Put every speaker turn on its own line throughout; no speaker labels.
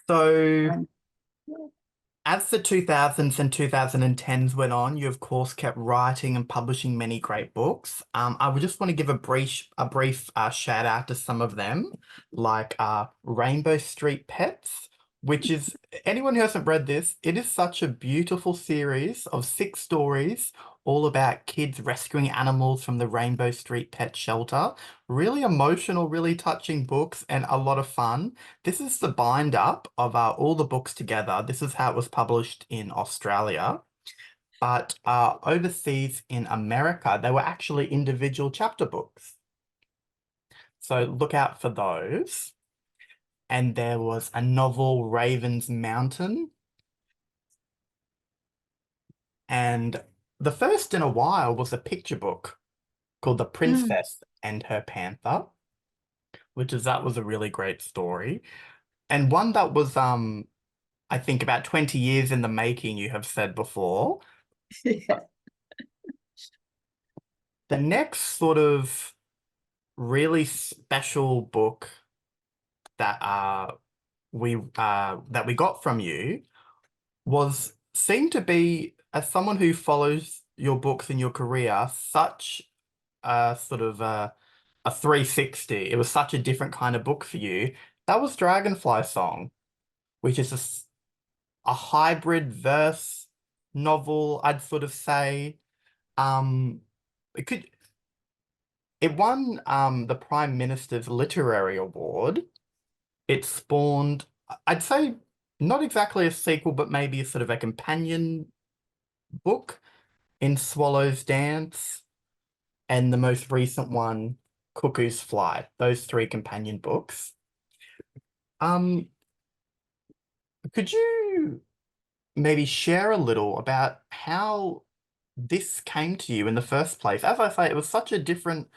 So
Um,
as the 2000s and 2010s went on, you of course kept writing and publishing many great books. I would just want to give a brief shout out to some of them, like Rainbow Street Pets, which is anyone who hasn't read this, it is such a beautiful series of 6 stories, all about kids rescuing animals from the Rainbow Street Pet Shelter. Really emotional, really touching books, and a lot of fun. This is the bind up of all the books together. This is how it was published in Australia. But overseas in America, they were actually individual chapter books. So look out for those. And there was a novel, Raven's Mountain. And the first in a while was a picture book called The
mm,
Princess and Her Panther, that was a really great story. And one that was I think about 20 years in the making, you have said before.
yeah.
The next sort of really special book that we got from you was seemed to be, as someone who follows your books in your career, such a sort of a 360. It was such a different kind of book for you. That was Dragonfly Song, which is a hybrid verse novel, I'd sort of say. Um, it could it won the Prime Minister's Literary Award. It spawned, I'd say, not exactly a sequel, but maybe a sort of a companion book in Swallow's Dance, and the most recent one, Cuckoo's Flight. Those 3 companion books. Um, could you maybe share a little about how this came to you in the first place? As I say, it was such a different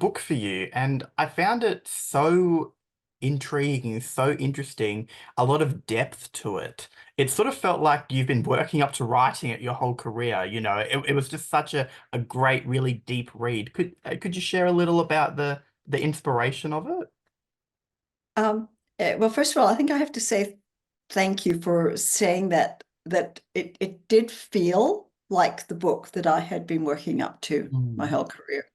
book for you, and I found it so intriguing, so interesting, a lot of depth to it. It sort of felt like you've been working up to writing it your whole career, you know. It was just such a great, really deep read. Could you share a little about the inspiration of it?
Well, first of all, I think I have to say thank you for saying that it did feel like the book that I had been working up to my
Mm.
whole career.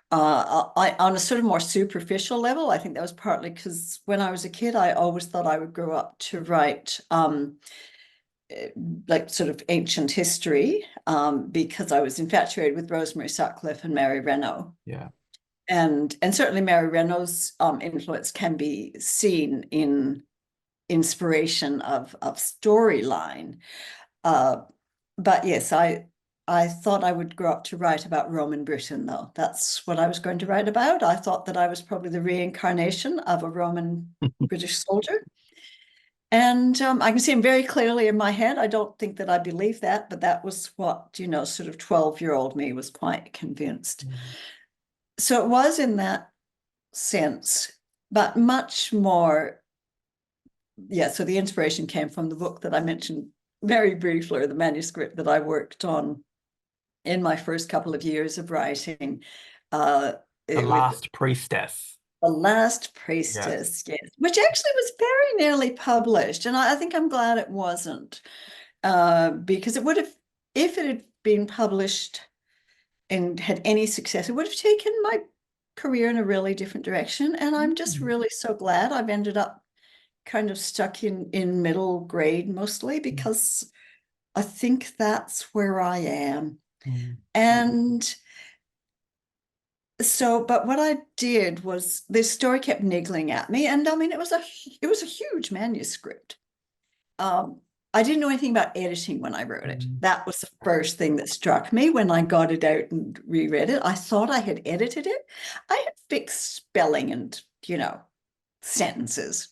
On a sort of more superficial level, I think that was partly because when I was a kid, I always thought I would grow up to write eh, like sort of ancient history, because I was infatuated with Rosemary Sutcliffe and Mary Renault.
Yeah.
And certainly Mary Renault's influence can be seen in inspiration of storyline. Uh, but yes, I thought I would grow up to write about Roman Britain, though. That's what I was going to write about. I thought that I was probably the reincarnation of a Roman British soldier. And I can see him very clearly in my head. I don't think that I believe that, but that was what, sort of 12-year-old me was quite convinced.
Mm.
So it was in that sense, but much more. Yeah, so the inspiration came from the book that I mentioned very briefly, or the manuscript that I worked on in my first couple of years of writing, uh,
The
with
Last Priestess.
The Last
Yes.
Priestess, yes, which actually was very nearly published. And I think I'm glad it wasn't, because it would have, if it had been published and had any success, it would have taken my career in a really different direction. And I'm just
Mm.
really so glad I've ended up kind of stuck in middle grade mostly,
Mm.
because I think that's where I am.
Mm.
And so, but what I did was this story kept niggling at me, and I mean it was a huge manuscript. Um, I didn't know anything about editing when I wrote it.
Mm.
That was the first thing that struck me when I got it out and reread it. I thought I had edited it. I had fixed spelling and, sentences.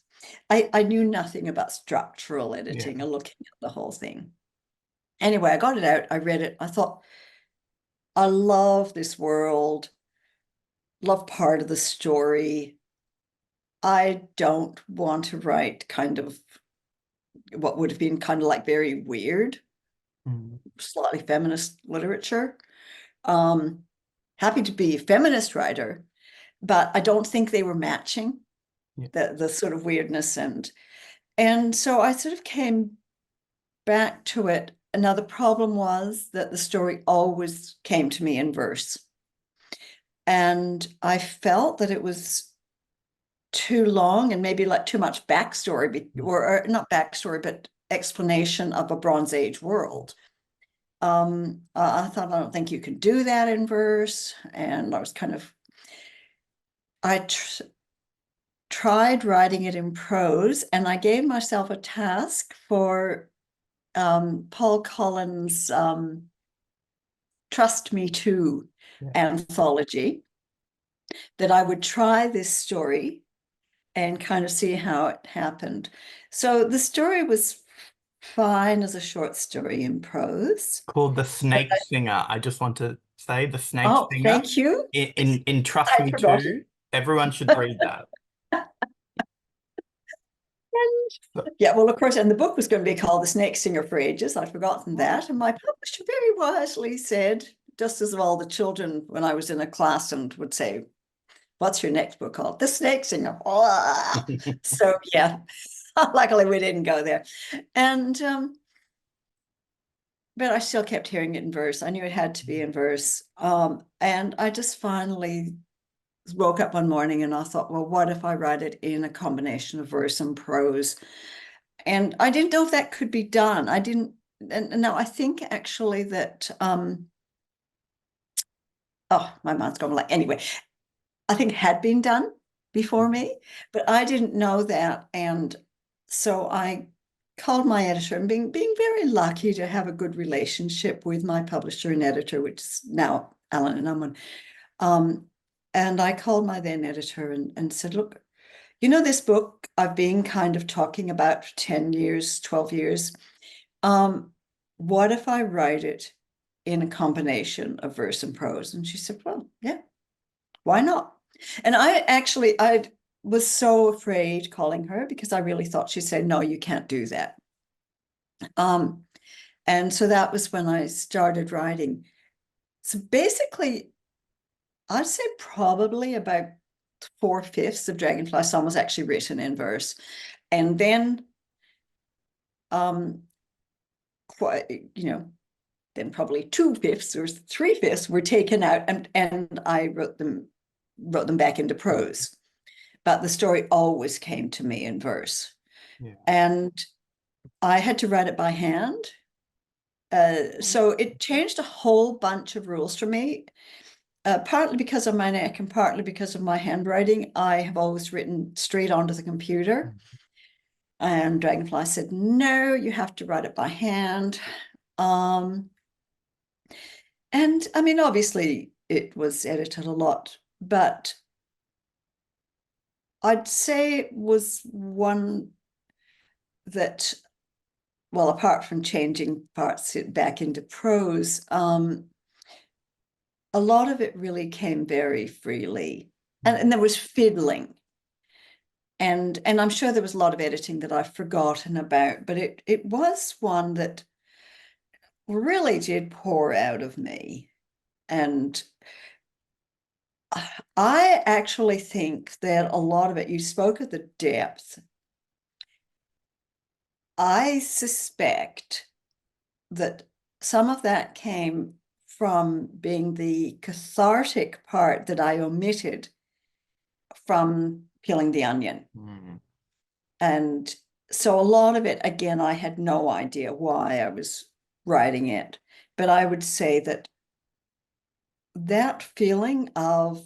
I knew nothing about structural
Yeah.
editing or looking at the whole thing. Anyway, I got it out, I read it, I thought, I love this world, love part of the story. I don't want to write kind of what would have been kind of like very weird,
Mm.
slightly feminist literature. Um, Happy to be a feminist writer, but I don't think they were matching
Yeah.
the sort of weirdness, and so I sort of came back to it. Another problem was that the story always came to me in verse. And I felt that it was too long and maybe like too much backstory, or not backstory, but explanation of a Bronze Age world. I thought, I don't think you can do that in verse. And I was kind of, I tried writing it in prose, and I gave myself a task for Paul Cullen's Trust Me Too
Yeah.
anthology, that I would try this story and kind of see how it happened. So the story was fine as a short story in prose.
Called The
But
Snake Singer. I just want to say The Snake
oh,
Singer
thank you.
in Trust
I
Me
forgot
Too. Everyone should read that. So,
Yeah, well, of course, and the book was going to be called The Snake Singer for ages. I'd forgotten that. And my publisher very wisely said, just as all the children when I was in a class and would say, what's your next book called? The Snake Singer. So yeah, luckily we didn't go there. And but I still kept hearing it in verse. I knew it had to be in verse. And I just finally woke up one morning and I thought, well, what if I write it in a combination of verse and prose? And I didn't know if that could be done. I didn't, and now I think actually that oh, my mind's gone blank. Anyway, I think it had been done before me, but I didn't know that. And so I called my editor, and being very lucky to have a good relationship with my publisher and editor, which is now Allen and Unwin. Um, and I called my then editor and said, look, you know, this book I've been kind of talking about for 10 years, 12 years. Um, what if I write it in a combination of verse and prose? And she said, well, yeah, why not? And I was so afraid calling her because I really thought she'd say, no, you can't do that. Um, and so that was when I started writing. So basically, I'd say probably about 4/5 of Dragonfly Song was actually written in verse. And then quite, then probably 2/5 or 3/5 were taken out, and I wrote them back into prose. But the story always came to me in verse.
yeah.
And I had to write it by hand. So it changed a whole bunch of rules for me, partly because of my neck and partly because of my handwriting. I have always written straight onto the computer. And Dragonfly said, no, you have to write it by hand. Um, and I mean, obviously, it was edited a lot, but I'd say it was one that, well, apart from changing parts back into prose, a lot of it really came very freely. And there was fiddling. And I'm sure there was a lot of editing that I've forgotten about, but it was one that really did pour out of me. And I actually think that a lot of it, you spoke of the depth. I suspect that some of that came from being the cathartic part that I omitted from peeling the onion.
Mm.
And so a lot of it, again, I had no idea why I was writing it. But I would say that that feeling of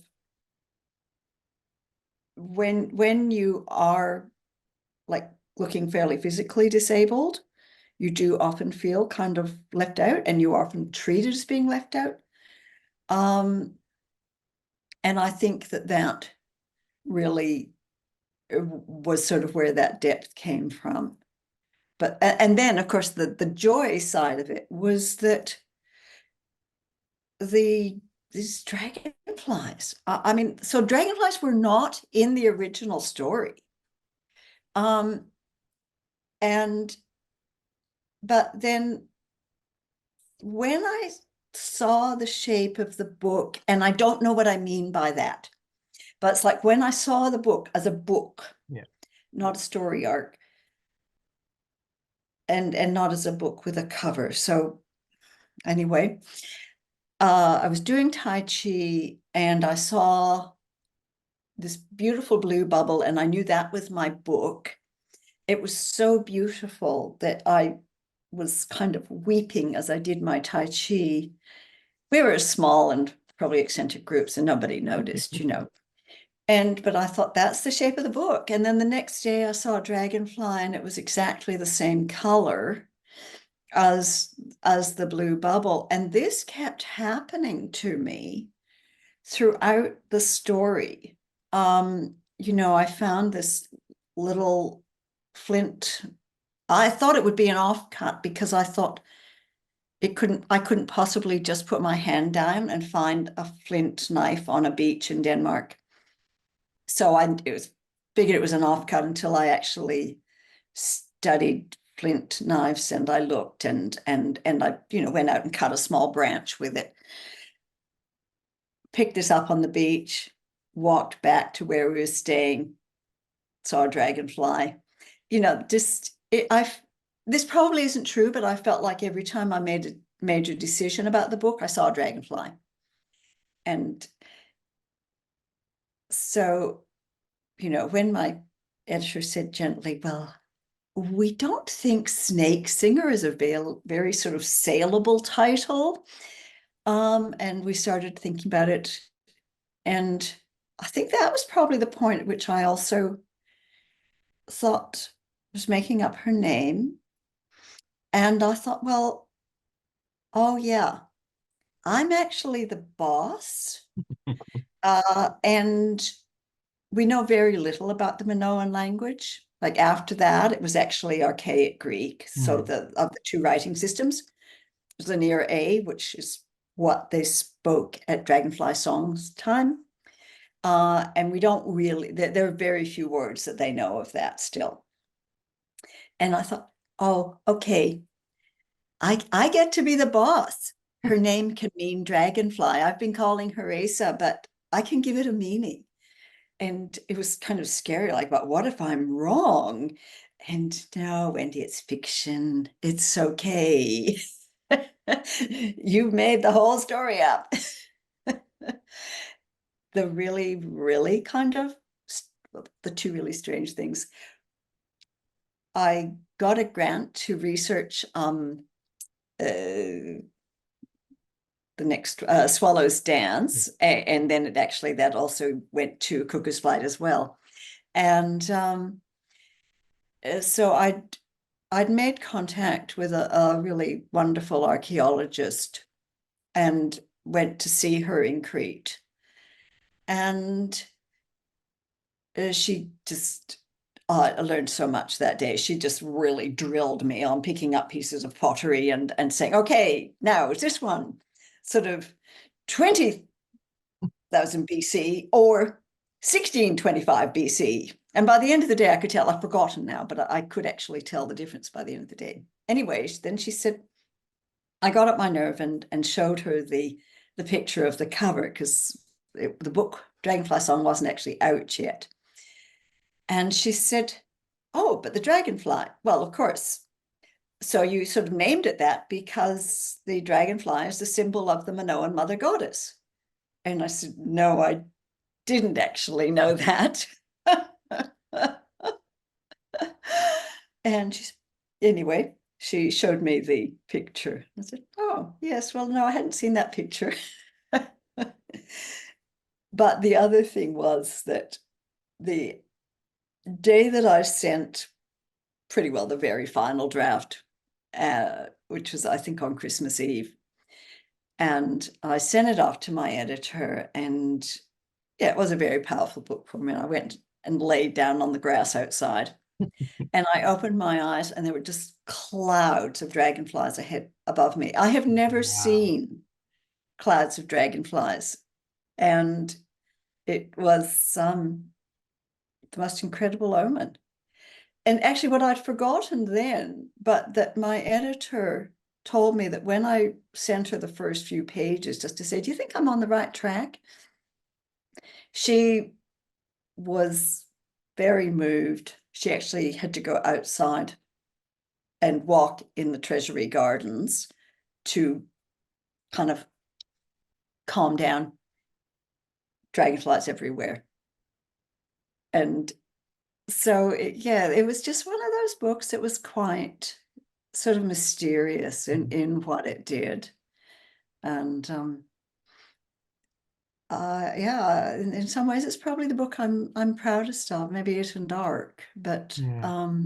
when you are like looking fairly physically disabled, you do often feel kind of left out, and you are often treated as being left out. And I think that that really was sort of where that depth came from. But and then of course the joy side of it was that these dragonflies. I mean, so dragonflies were not in the original story. Um, and but then when I saw the shape of the book, and I don't know what I mean by that, But it's like when I saw the book as a book,
Yeah.
not a story arc, and not as a book with a cover. So anyway, I was doing Tai Chi and I saw this beautiful blue bubble, and I knew that was my book. It was so beautiful that I was kind of weeping as I did my Tai Chi. We were a small and probably eccentric group, so nobody noticed, you know. And but I thought that's the shape of the book. And then the next day I saw a dragonfly and it was exactly the same color as the blue bubble. And this kept happening to me throughout the story. You know, I found this little flint. I thought it would be an offcut because I thought I couldn't possibly just put my hand down and find a flint knife on a beach in Denmark. So figured it was an offcut until I actually studied flint knives and I looked and I, you know, went out and cut a small branch with it. Picked this up on the beach, walked back to where we were staying, saw a dragonfly. You know, just this probably isn't true, but I felt like every time I made a major decision about the book, I saw a dragonfly. And so, you know, when my editor said gently, well, we don't think Snake Singer is a very sort of saleable title. And we started thinking about it. And I think that was probably the point at which I also thought was making up her name. And I thought, well, oh yeah, I'm actually the boss. And we know very little about the Minoan language. Like after that, it was actually Archaic Greek. So
Mm.
the of the two writing systems, Linear A, which is what they spoke at Dragonfly Songs time. And we don't really, there are very few words that they know of that still. And I thought, oh, okay, I get to be the boss. Her name can mean dragonfly. I've been calling her Asa, but I can give it a meaning. And it was kind of scary, like, but what if I'm wrong? And no, Wendy, it's fiction. It's okay. You've made the whole story up. The really, really kind of the two really strange things. I got a grant to research the next Swallow's Dance, and then that also went to Cuckoo's Flight as well. And so I'd made contact with a really wonderful archaeologist and went to see her in Crete. And she just, I learned so much that day. She just really drilled me on picking up pieces of pottery and saying, okay, now is this one sort of 20,000 BC or 1625 BC? And by the end of the day, I could tell. I've forgotten now, but I could actually tell the difference by the end of the day. Anyways, then she said, I got up my nerve and showed her the picture of the cover because the book Dragonfly Song wasn't actually out yet. And she said, oh, but the dragonfly. Well, of course. So you sort of named it that because the dragonfly is the symbol of the Minoan mother goddess. And I said, no, I didn't actually know that. And anyway, she showed me the picture. I said, oh, yes, well, no, I hadn't seen that picture. But the other thing was that the day that I sent pretty well the very final draft, which was, I think, on Christmas Eve, and I sent it off to my editor, and yeah, it was a very powerful book for me. I went and laid down on the grass outside. And I opened my eyes and there were just clouds of dragonflies ahead above me. I have never
Wow.
seen clouds of dragonflies. And it was the most incredible omen. And actually what I'd forgotten then, but that my editor told me that when I sent her the first few pages just to say, do you think I'm on the right track? She was very moved. She actually had to go outside and walk in the Treasury Gardens to kind of calm down. Dragonflies everywhere. And so, it was just one of those books that was quite sort of mysterious in what it did. And in some ways it's probably the book I'm proudest of, maybe It and Dark, but
Yeah.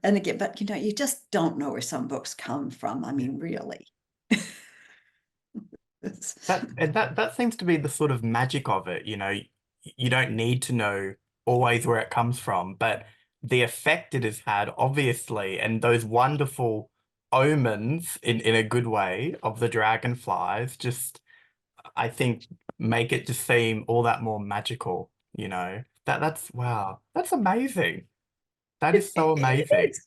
and again, but you just don't know where some books come from. I
Yeah.
mean, really.
That seems to be the sort of magic of it, you don't need to know always where it comes from, but the effect it has had, obviously, and those wonderful omens in a good way of the dragonflies, just I think make it just seem all that more magical. That's wow. That's amazing. That is so
It
amazing.
is.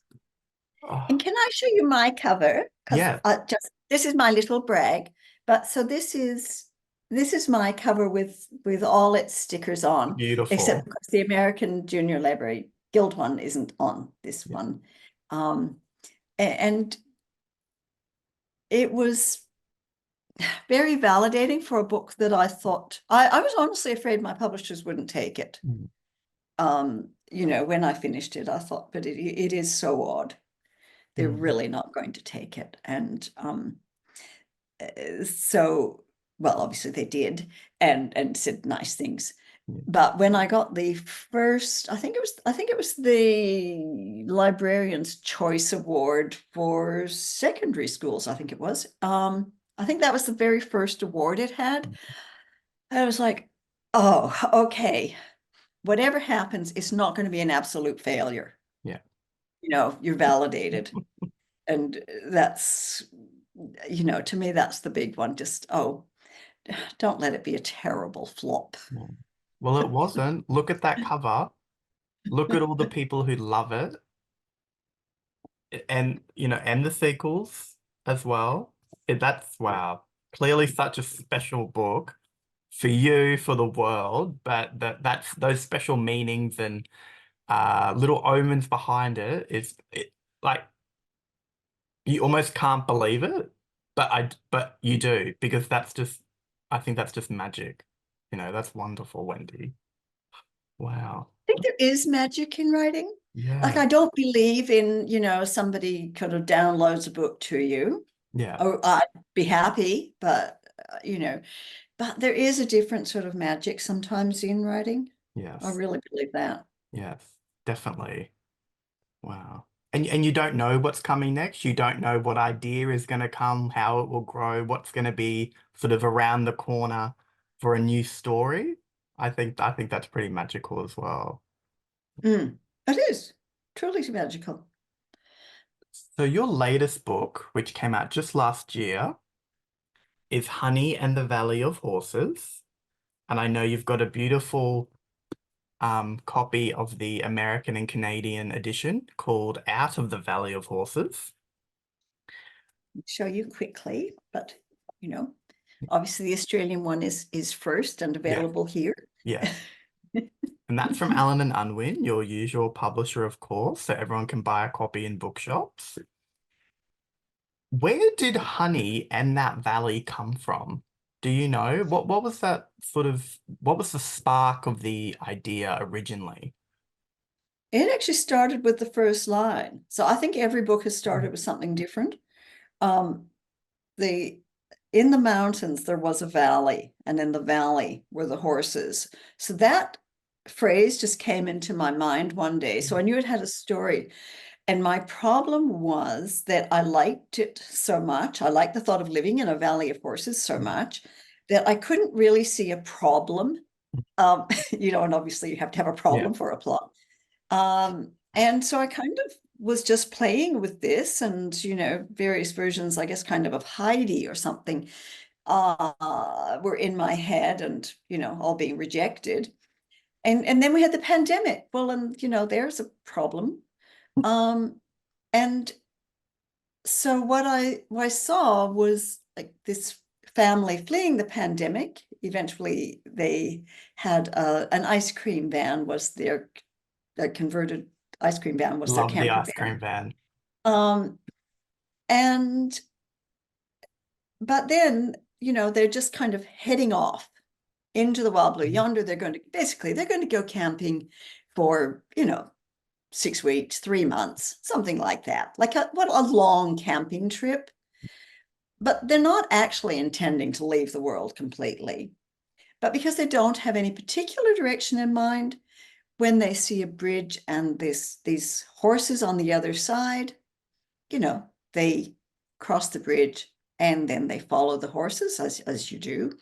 Oh,
And can I show you my cover? Because
yeah,
just this is my little brag. But so this is my cover with all its stickers on, except
beautiful.
of course the American Junior Library Guild one isn't on this
Yeah.
one. Um, and it was very validating for a book that I thought I was honestly afraid my publishers wouldn't take it.
Mm,
When I finished it, I thought, but it is so odd. They're
mm,
really not going to take it. And so, well, obviously they did and said nice things.
yeah.
But when I got the first, I think it was the Librarian's Choice Award for secondary schools, I think it was. I think that was the very first award it had. I was like, oh, okay. Whatever happens, it's not going to be an absolute failure.
Yeah.
You're validated. And that's, to me, that's the big one. Just, don't let it be a terrible flop.
Yeah. Well, it wasn't. Look at that cover. Look at all the people who love it, and the sequels as well. That's wow. Clearly such a special book for you, for the world, but that's those special meanings and little omens behind it, like you almost can't believe it, but you do because I think that's just magic. That's wonderful, Wendy. Wow.
I think there is magic in writing. Like,
Yeah.
I don't believe in, somebody kind of downloads a book to you.
Yeah.
Or I'd be happy, but there is a different sort of magic sometimes in writing. I
Yes.
really believe that.
Yes. Definitely. Wow. And you don't know what's coming next. You don't know what idea is going to come, how it will grow, what's going to be sort of around the corner for a new story. I think that's pretty magical as well.
Mm. It is truly magical.
So your latest book, which came out just last year, is Honey and the Valley of Horses. And I know you've got a beautiful copy of the American and Canadian edition called Out of the Valley of Horses.
Show you quickly, but you know, obviously the Australian one is first and
Yeah,
available here.
yeah. And that's from Allen and Unwin, your usual publisher, of course, so everyone can buy a copy in bookshops. Where did Honey and that valley come from? Do you know? What was that what was the spark of the idea originally?
It actually started with the first line. So I think every book has started with something different. Um, the in the mountains there was a valley, and in the valley were the horses. So that phrase just came into my mind one day. So I knew it had a story. And my problem was that I liked it so much. I liked the thought of living in a valley of horses so much that I couldn't really see a problem. And obviously you have to have a
Yeah,
problem for a plot. And so I kind of was just playing with this and, various versions, I guess, kind of Heidi or something, were in my head and, all being rejected. And then we had the pandemic. Well, and, there's a problem. And so what I saw was like this family fleeing the pandemic. Eventually, they had an ice cream van was their converted ice cream van was their
Love the
camper
ice cream van.
van. And but then, they're just kind of heading off into the wild blue yonder. They're going to go camping for, 6 weeks, 3 months, something like that. Like what a long camping trip. But they're not actually intending to leave the world completely. But because they don't have any particular direction in mind, when they see a bridge and these horses on the other side, they cross the bridge and then they follow the horses as you do.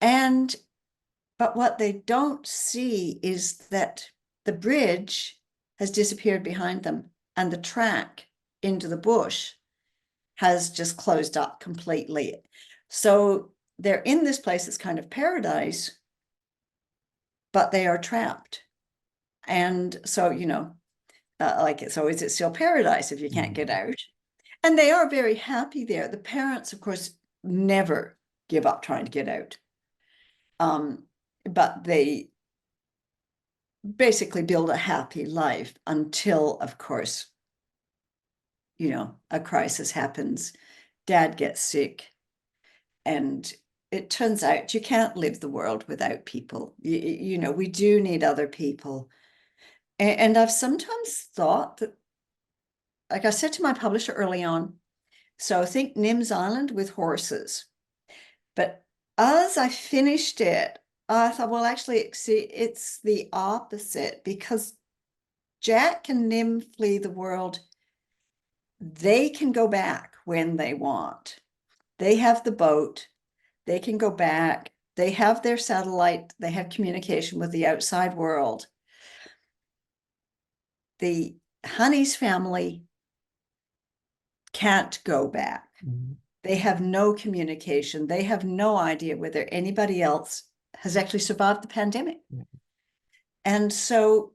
But what they don't see is that the bridge has disappeared behind them and the track into the bush has just closed up completely. So they're in this place that's kind of paradise, but they are trapped. And so, so is it still paradise if you can't get out? And they are very happy there. The parents, of course, never give up trying to get out. But they basically build a happy life until, of course, a crisis happens. Dad gets sick, and it turns out you can't live the world without people. We do need other people. And I've sometimes thought that, like I said to my publisher early on, so think Nim's Island with horses. But as I finished it, I thought, well, actually, it's the opposite, because Jack and Nim flee the world. They can go back when they want. They have the boat. They can go back. They have their satellite. They have communication with the outside world. The Honey's family can't go back. They have no communication. They have no idea whether anybody else has actually survived the pandemic. And so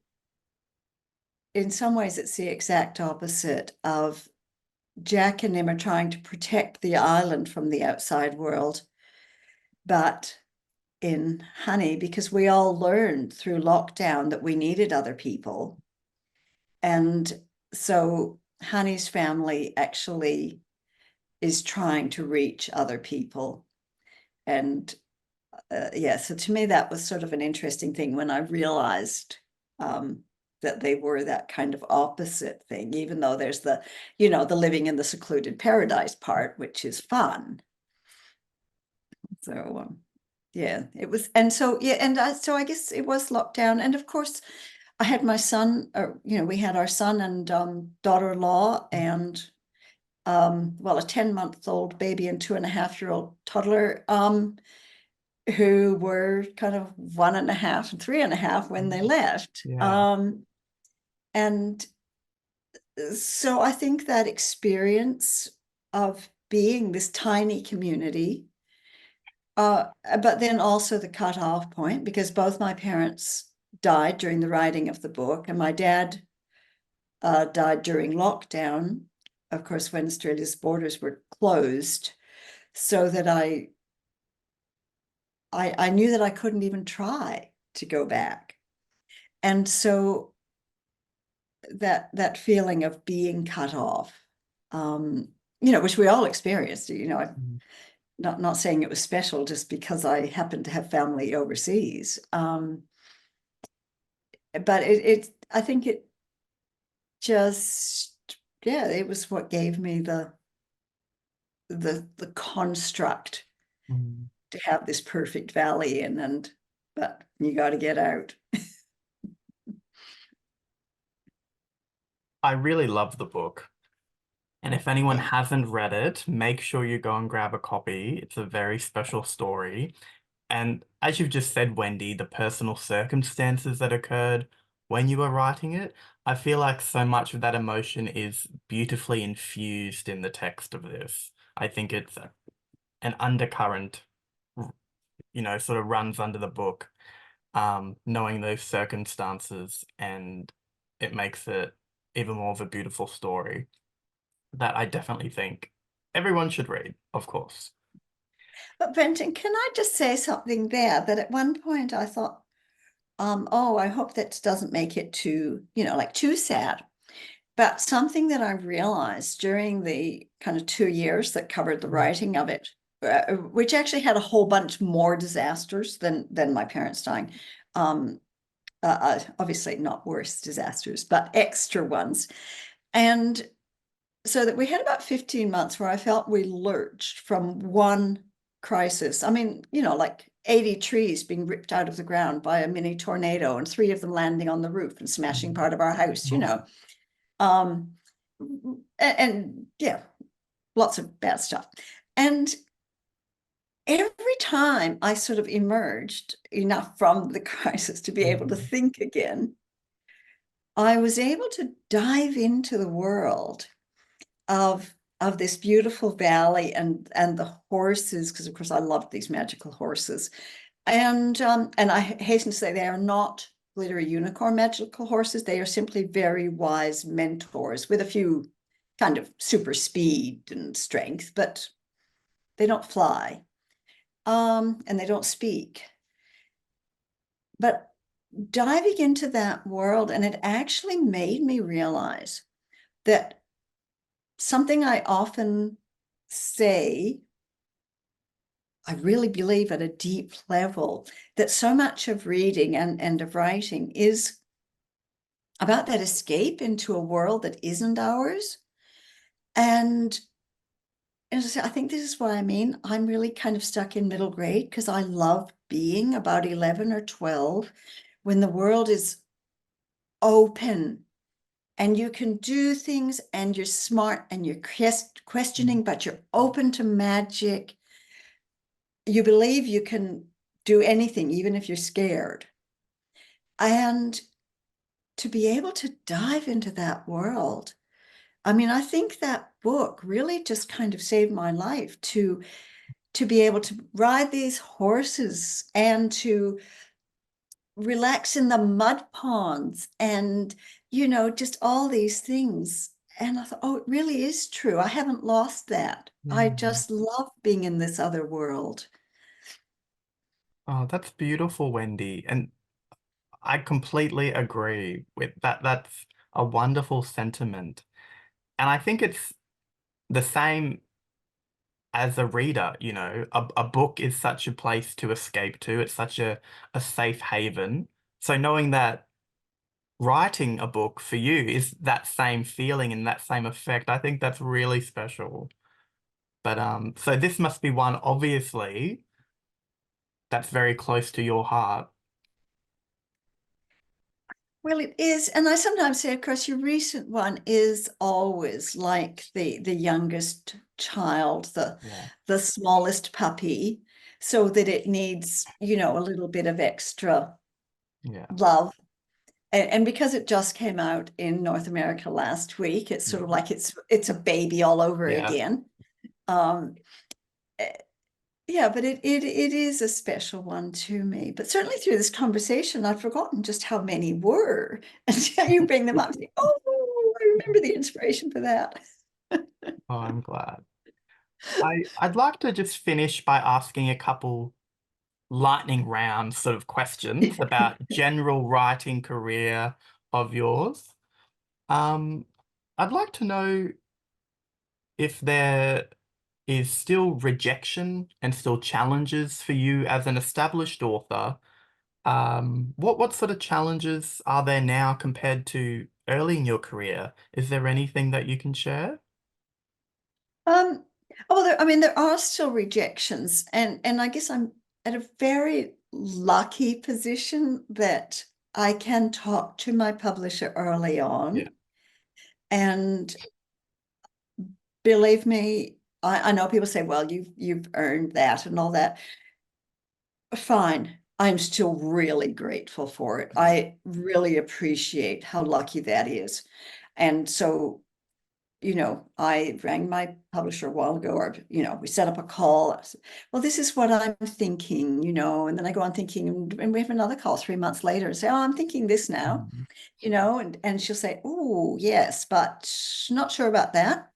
in some ways, it's the exact opposite of Jack and Nim are trying to protect the island from the outside world. But in Honey, because we all learned through lockdown that we needed other people. And so Honey's family actually is trying to reach other people. And so to me, that was sort of an interesting thing when I realized that they were that kind of opposite thing, even though there's the living in the secluded paradise part, which is fun. So it was, and so so I guess it was lockdown, and of course I had my son, we had our son and daughter-in-law, and a 10-month-old baby and 2.5-year-old toddler, who were kind of 1.5 and 3.5 when they left. And so I think that experience of being this tiny community, but then also the cutoff point, because both my parents died during the writing of the book, and my dad died during lockdown, of course, when Australia's borders were closed, so that I knew that I couldn't even try to go back. And so that feeling of being cut off, which we all experienced, not saying it was special just because I happened to have family overseas. But I think it just, it was what gave me the construct to have this perfect valley but you got to get out.
I really love the book. And if anyone hasn't read it, make sure you go and grab a copy. It's a very special story. And as you've just said, Wendy, the personal circumstances that occurred when you were writing it, I feel like so much of that emotion is beautifully infused in the text of this. I think it's an undercurrent, sort of runs under the book, knowing those circumstances, and it makes it even more of a beautiful story that I definitely think everyone should read, of course.
But Brenton, can I just say something there that at one point I thought, oh, I hope that doesn't make it too, like too sad. But something that I realized during the kind of 2 years that covered the
Mm.
writing of it, which actually had a whole bunch more disasters than my parents dying. Obviously not worse disasters, but extra ones. And so that we had about 15 months where I felt we lurched from one crisis. I mean, like 80 trees being ripped out of the ground by a mini tornado and three of them landing on the roof and smashing
Mm.
part of our house,
Oh,
Um, and yeah, lots of bad stuff. And every time I sort of emerged enough from the crisis to be able to
mm.
think again, I was able to dive into the world of this beautiful valley and the horses, because of course I loved these magical horses. And I hasten to say they are not glittery unicorn magical horses. They are simply very wise mentors with a few kind of super speed and strength, but they don't fly. And they don't speak. But diving into that world, and it actually made me realize that something I often say, I really believe at a deep level, that so much of reading and of writing is about that escape into a world that isn't ours. And as I say, I think this is what I mean. I'm really kind of stuck in middle grade because I love being about 11 or 12 when the world is open and you can do things and you're smart and you're questioning, but you're open to magic. You believe you can do anything, even if you're scared. And to be able to dive into that world, I mean, I think that book really just kind of saved my life to be able to ride these horses and to relax in the mud ponds and just all these things. And I thought, oh, it really is true. I haven't lost that. I
Mm.
just love being in this other world.
Oh, that's beautiful, Wendy. And I completely agree with that. That's a wonderful sentiment. And I think it's the same as a reader, a book is such a place to escape to. It's such a safe haven. So knowing that writing a book for you is that same feeling and that same effect, I think that's really special. But so this must be one, obviously, that's very close to your heart.
Well, it is. And I sometimes say, of course, your recent one is always like the youngest child,
Yeah.
the smallest puppy, so that it needs, a little bit of extra
Yeah.
love. And because it just came out in North America last week, it's sort
Yeah.
of like it's a baby all over
Yeah.
again. Um, eh, yeah, but it is a special one to me. But certainly through this conversation, I've forgotten just how many were until you bring them up. And think, oh, I remember the inspiration for that.
Oh, I'm glad. I'd like to just finish by asking a couple lightning round sort of questions about general writing career of yours. Um, I'd like to know if there is still rejection and still challenges for you as an established author. What sort of challenges are there now compared to early in your career? Is there anything that you can share?
Um, oh, I mean, there are still rejections, and I guess I'm at a very lucky position that I can talk to my publisher early
Yeah.
on. And believe me, I know people say, well, you've earned that and all that. Fine. I'm still really grateful for it.
Mm.
I really appreciate how lucky that is. And so, I rang my publisher a while ago, or, we set up a call. I said, well, this is what I'm thinking, and then I go on thinking, and we have another call 3 months later and say, oh, I'm thinking this now,
Mm.
and she'll say, oh, yes, but not sure about that.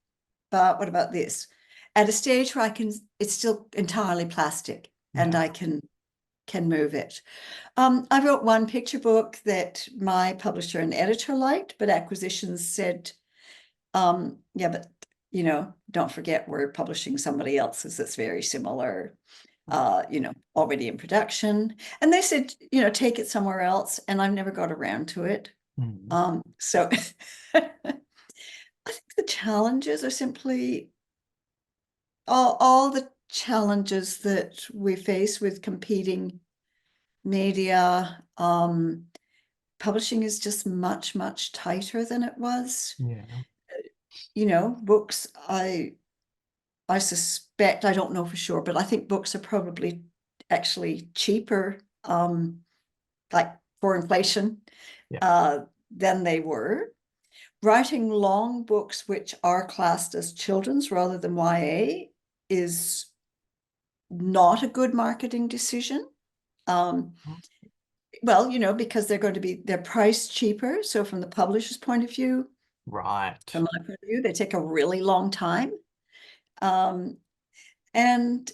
But what about this? at a stage where it's still entirely plastic and
Yeah.
I can move it. I wrote one picture book that my publisher and editor liked, but acquisitions said, yeah, but don't forget we're publishing somebody else's that's very similar, already in production. And they said, take it somewhere else. And I've never got around to it.
Mm.
So I think the challenges are simply all the challenges that we face with competing media. Publishing is just much, much tighter than it was.
Yeah.
Books, I suspect, I don't know for sure, but I think books are probably actually cheaper, like for inflation,
Yeah.
uh, than they were. Writing long books which are classed as children's rather than YA is not a good marketing decision. Um, well, because they're priced cheaper. So from the publisher's point of view,
Right.
from my point of view, they take a really long time. Um, and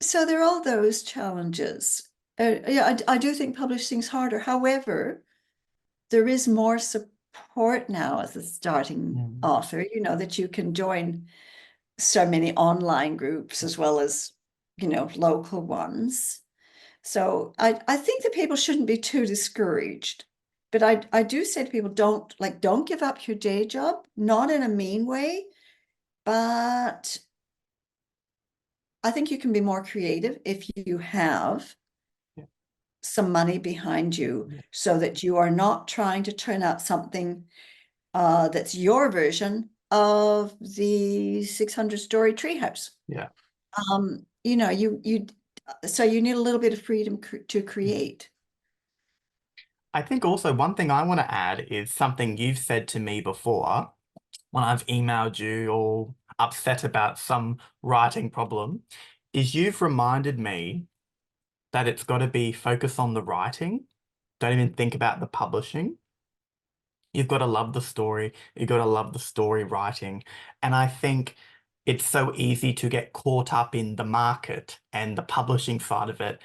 so there are all those challenges. Yeah, I do think publishing's harder. However, there is more support now as a starting
Mm.
author, that you can join so many online groups
Yeah.
as well as, local ones. So I think that people shouldn't be too discouraged. But I do say to people, don't give up your day job, not in a mean way, but I think you can be more creative if you have
Yeah.
some money behind you
Yeah.
so that you are not trying to turn out something that's your version of the 600-story treehouse.
Yeah.
So you need a little bit of freedom to
Mm.
create.
I think also one thing I want to add is something you've said to me before when I've emailed you or upset about some writing problem, is you've reminded me that it's got to be focused on the writing. Don't even think about the publishing. You've got to love the story. You've got to love the story writing. And I think it's so easy to get caught up in the market and the publishing side of it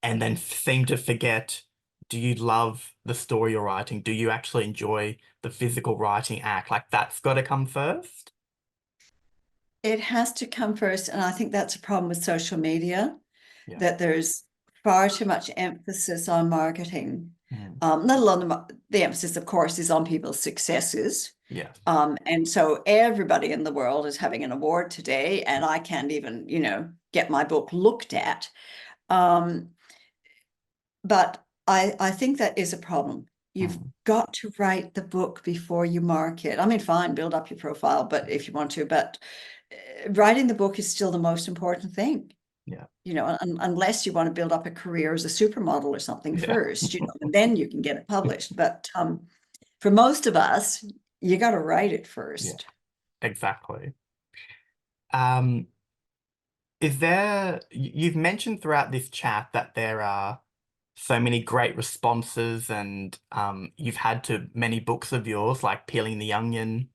and then seem to forget, do you love the story you're writing? Do you actually enjoy the physical writing act? Like that's got to come first.
It has to come first, and I think that's a problem with social media,
Yeah.
that there's far too much emphasis on marketing.
Mm.
Let alone the emphasis, of course, is on people's successes.
Yes.
And so everybody in the world is having an award today, and I can't even, get my book looked at. Um, but I think that is a problem. You've
Mm.
got to write the book before you market. I mean, fine, build up your profile, but if you want to, but writing the book is still the most important thing.
Yeah.
Unless you want to build up a career as a supermodel or something
Yeah.
first, and then you can get it published. But for most of us, you got to write it
Yeah.
first.
Exactly. Um, you've mentioned throughout this chat that there are so many great responses and you've had to many books of yours, like Peeling the Onion,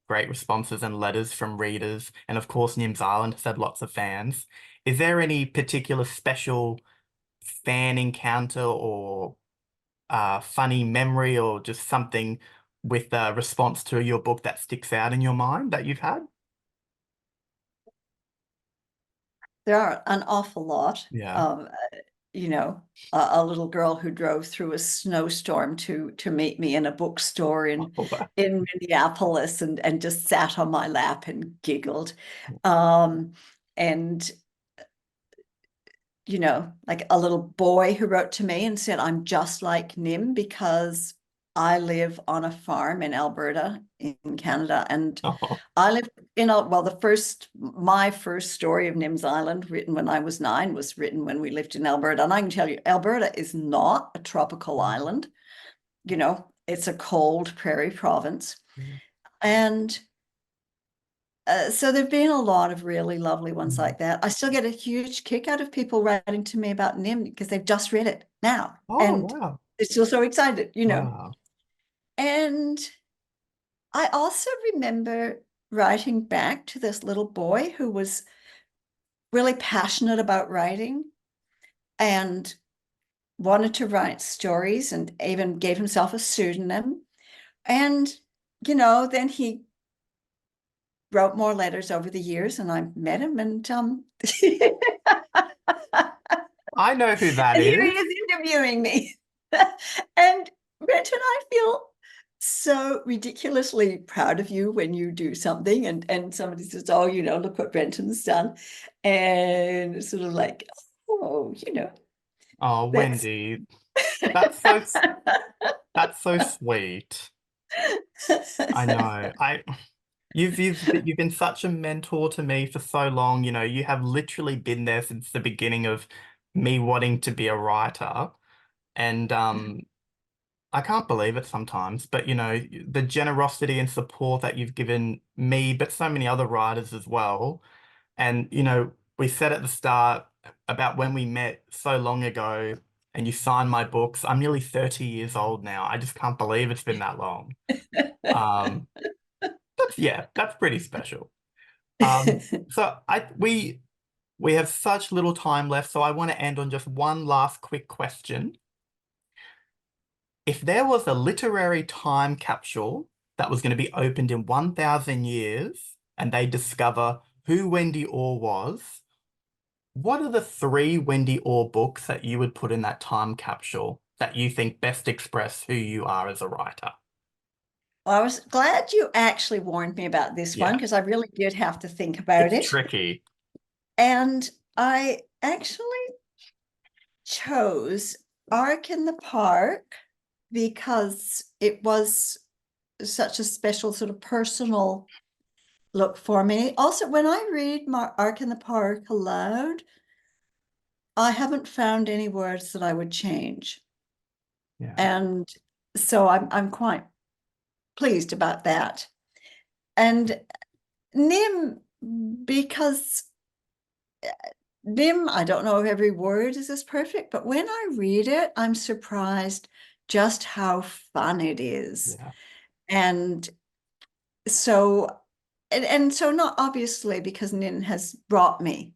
great responses and letters from readers. And of course, Nim's Island has had lots of fans. Is there any particular special fan encounter or funny memory or just something with a response to your book that sticks out in your mind that you've had?
There are an awful lot.
Yeah.
A little girl who drove through a snowstorm to meet me in a bookstore in
Oh, wow.
in Minneapolis and just sat on my lap and giggled. Um, and like a little boy who wrote to me and said, I'm just like Nim because I live on a farm in Alberta in Canada. And
Oh,
I live my first story of Nim's Island, written when I was 9, was written when we lived in Alberta. And I can tell you, Alberta is not a tropical island. It's a cold prairie province. And so there've been a lot of really lovely ones
mm.
like that. I still get a huge kick out of people writing to me about Nim because they've just read it now
Oh,
and
wow.
they're still so excited.
Wow.
And I also remember writing back to this little boy who was really passionate about writing and wanted to write stories and even gave himself a pseudonym. And, then he wrote more letters over the years, and I met him, and
I know who that
and here he
is.
is interviewing me. And Brenton, I feel so ridiculously proud of you when you do something and somebody says, oh, look what Brenton's done. And it's sort of like, oh,
Oh,
that's
Wendy, that's so that's so sweet. I know. You've been such a mentor to me for so long. You know, you have literally been there since the beginning of me wanting to be a writer. And I can't believe it sometimes, but the generosity and support that you've given me, but so many other writers as well. And we said at the start about when we met so long ago and you signed my books. I'm nearly 30 years old now. I just can't believe it's been that long. Um, that's pretty special. So we have such little time left, so I want to end on just one last quick question. If there was a literary time capsule that was going to be opened in 1,000 years and they discover who Wendy Orr was, what are the three Wendy Orr books that you would put in that time capsule that you think best express who you are as a writer?
Well, I was glad you actually warned me about this one
Yeah,
because I really did have to think about
it's
it.
tricky.
And I actually chose Ark in the Park because it was such a special sort of personal look for me. Also, when I read my Ark in the Park aloud, I haven't found any words that I would change.
Yeah,
And so I'm quite pleased about that. And Nim, because Nim, I don't know if every word is as perfect, but when I read it, I'm surprised just how fun it is.
yeah,
And so, and so not obviously because Nin has brought me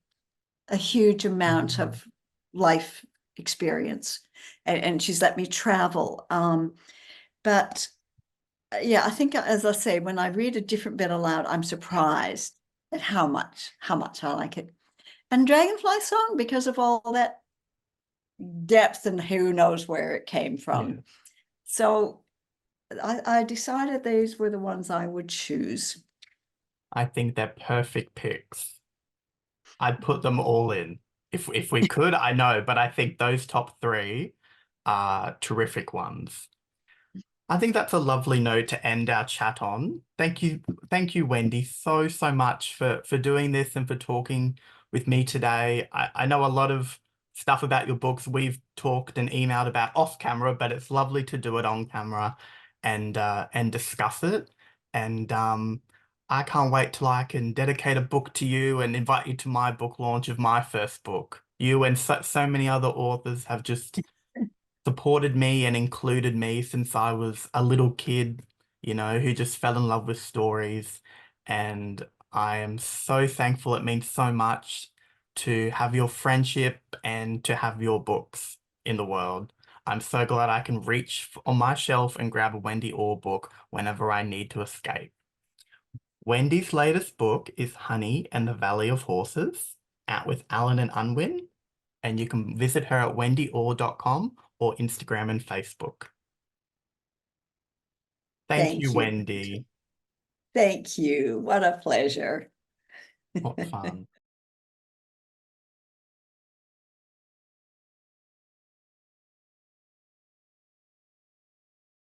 a huge amount
mm,
of life experience and she's let me travel. But yeah, I think as I say, when I read a different bit aloud, I'm surprised at how much I like it. And Dragonfly Song because of all that depth and who knows where it came from.
yeah.
So I decided these were the ones I would choose.
I think they're perfect picks. I'd put them all in. If we could, I know, but I think those top three are terrific ones. I think that's a lovely note to end our chat on. Thank you, Wendy, so much for doing this and for talking with me today. I know a lot of stuff about your books we've talked and emailed about off camera, but it's lovely to do it on camera and discuss it. And I can't wait till I can dedicate a book to you and invite you to my book launch of my first book. You and so many other authors have just supported me and included me since I was a little kid, who just fell in love with stories. And I am so thankful. It means so much to have your friendship and to have your books in the world. I'm so glad I can reach on my shelf and grab a Wendy Orr book whenever I need to escape. Wendy's latest book is Honey and the Valley of Horses, out with Allen and Unwin, and you can visit her at wendyorr.com or Instagram and Facebook. Thank you,
Thank you.
Wendy.
Thank you. What a pleasure.
What fun.